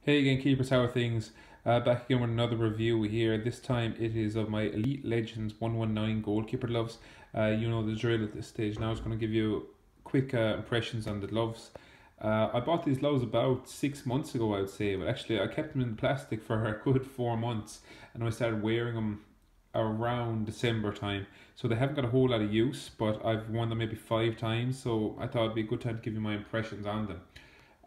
Hey again, keepers, how are things? Back again with another review here. This time it is of my Elite Legends 119 goalkeeper gloves. You know the drill at this stage. Now I was going to give you quick impressions on the gloves. I bought these gloves about 6 months ago, I would say, but actually I kept them in plastic for a good 4 months, and I started wearing them around December time. So they haven't got a whole lot of use, but I've worn them maybe 5 times, so I thought it'd be a good time to give you my impressions on them.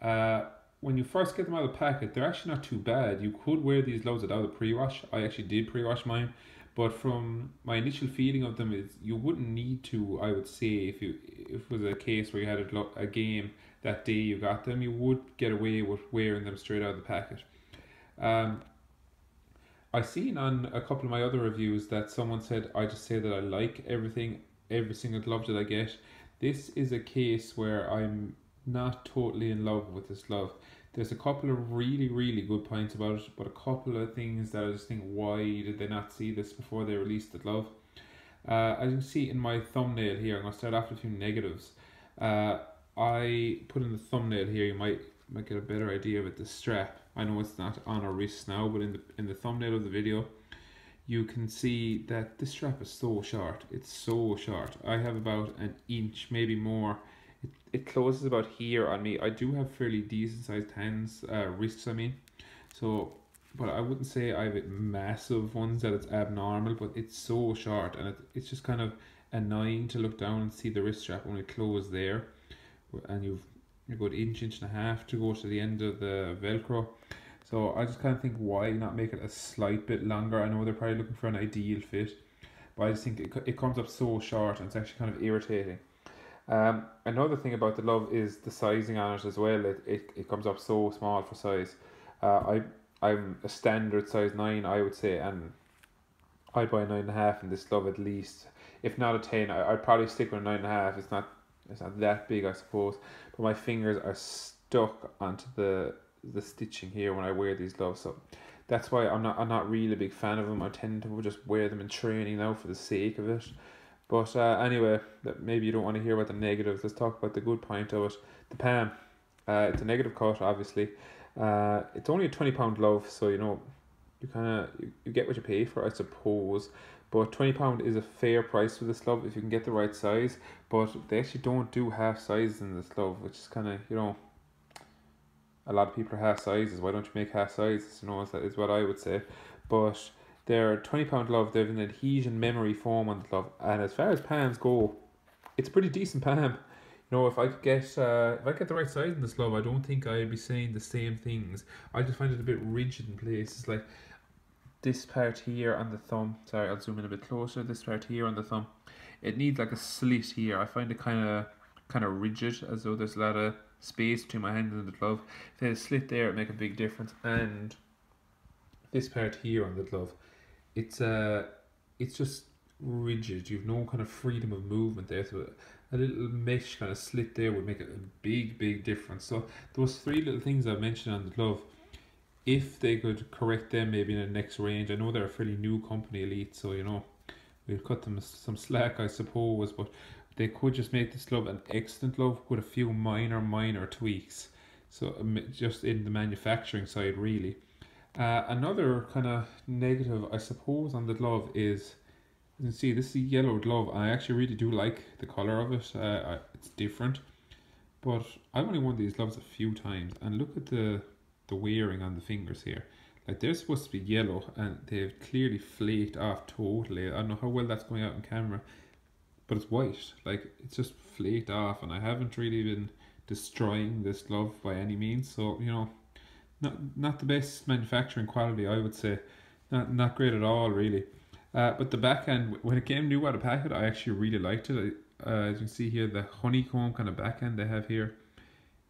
Uh, when you first get them out of the packet, they're actually not too bad. You could wear these gloves without a pre-wash. I actually did pre-wash mine, but from my initial feeling of them is you wouldn't need to. I would say if it was a case where you had a game that day you got them, you would get away with wearing them straight out of the packet. Um, I seen on a couple of my other reviews that someone said I just say that I like everything, every single glove that I get. This is a case where I'm not totally in love with this glove. There's a couple of really good points about it, but a couple of things that I just think, why did they not see this before they released the glove? As you can see in my thumbnail here, I'm going to start off with a few negatives. Uh, I put in the thumbnail here, you might get a better idea of it, the strap. I know it's not on our wrist now, but in the thumbnail of the video, you can see that this strap is so short. It's so short. I have about an inch, maybe more. It closes about here on me. I do have fairly decent sized hands, wrists I mean. So, but I wouldn't say I have massive ones that it's abnormal, but it's so short, and it's just kind of annoying to look down and see the wrist strap only close there, and you've a good inch and a half to go to the end of the Velcro. So I just kind of think, why not make it a slight bit longer? I know they're probably looking for an ideal fit, but I just think it comes up so short, and it's actually kind of irritating. Another thing about the glove is the sizing on it as well. It comes up so small for size. I'm a standard size 9, I would say, and I'd buy a 9.5 in this glove at least. If not a 10, I'd probably stick with a 9.5. It's not that big, I suppose, but my fingers are stuck onto the stitching here when I wear these gloves, so that's why I'm not really a big fan of them. I tend to just wear them in training now for the sake of it. But anyway, maybe you don't want to hear about the negatives. Let's talk about the good point of it. The palm, it's a negative cut, obviously. It's only a £20 glove, so you kind of you get what you pay for, I suppose. But £20 is a fair price for this glove if you can get the right size. But they actually don't do half sizes in this glove, which is kind of, a lot of people are half sizes. Why don't you make half sizes? Is what I would say. But they're £20 glove. They have an adhesion memory foam on the glove, and as far as palms go, it's a pretty decent palm. If I could get the right size in this glove, I don't think I'd be saying the same things. I just find it a bit rigid in places, like this part here on the thumb. Sorry, I'll zoom in a bit closer. This part here on the thumb, it needs like a slit here. I find it kind of rigid, as though there's a lot of space between my hand and the glove. If there's a slit there, it'd make a big difference. And this part here on the glove, it's just rigid. You've no kind of freedom of movement there, so a little mesh kind of slit there would make a big difference. So those three little things I mentioned on the glove, if they could correct them maybe in the next range. I know they're a fairly new company, Elite, so we'll cut them some slack, I suppose, but they could just make this glove an excellent glove with a few minor tweaks. So just in the manufacturing side, really. Another kind of negative, I suppose, on the glove is, you can see this is a yellow glove. I actually really do like the color of it. It's different, but I've only worn these gloves a few times, and look at the wearing on the fingers here. Like, they're supposed to be yellow, and they've clearly flaked off totally. I don't know how well that's going out in camera, but it's white. Like, it's just flaked off, and I haven't really been destroying this glove by any means. So not the best manufacturing quality, I would say. Not great at all, really. But the backhand, when it came new out of packet, I actually really liked it. As you can see here, the honeycomb kind of backhand they have here,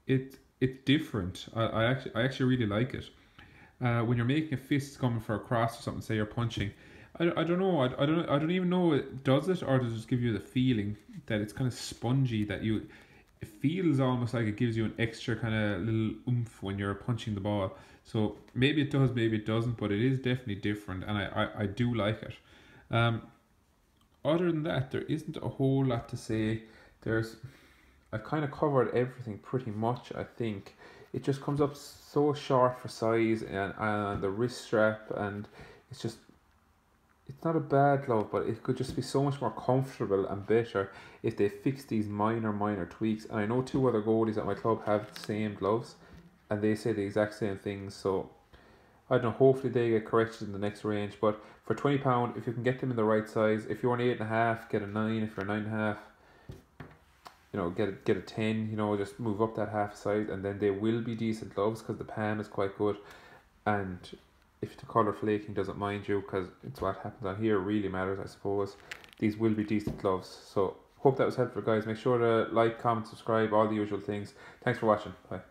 it's different. I actually really like it. When you're making a fist coming for a cross or something, say you're punching, I don't know. I don't even know, it does it, or does it just give you the feeling that it's kind of spongy, that it feels almost like it gives you an extra kind of little oomph when you're punching the ball. So maybe it does, maybe it doesn't, but it is definitely different, and I do like it. Other than that, there isn't a whole lot to say. I've kind of covered everything pretty much, I think. it just comes up so short for size, and the wrist strap, and it's just, it's not a bad glove, but it could just be so much more comfortable and better if they fix these minor tweaks. And I know two other goalies at my club have the same gloves, and they say the exact same things. So I don't know, hopefully they get corrected in the next range. But for £20, if you can get them in the right size, if you're an 8.5, get a 9. If you're a 9.5, you know, get a 10. You know, just move up that half size, and then they will be decent gloves because the palm is quite good. And if the colour flaking doesn't mind you, because it's what happens on here really matters, I suppose, these will be decent gloves. So hope that was helpful, guys. Make sure to like, comment, subscribe, all the usual things. Thanks for watching. Bye.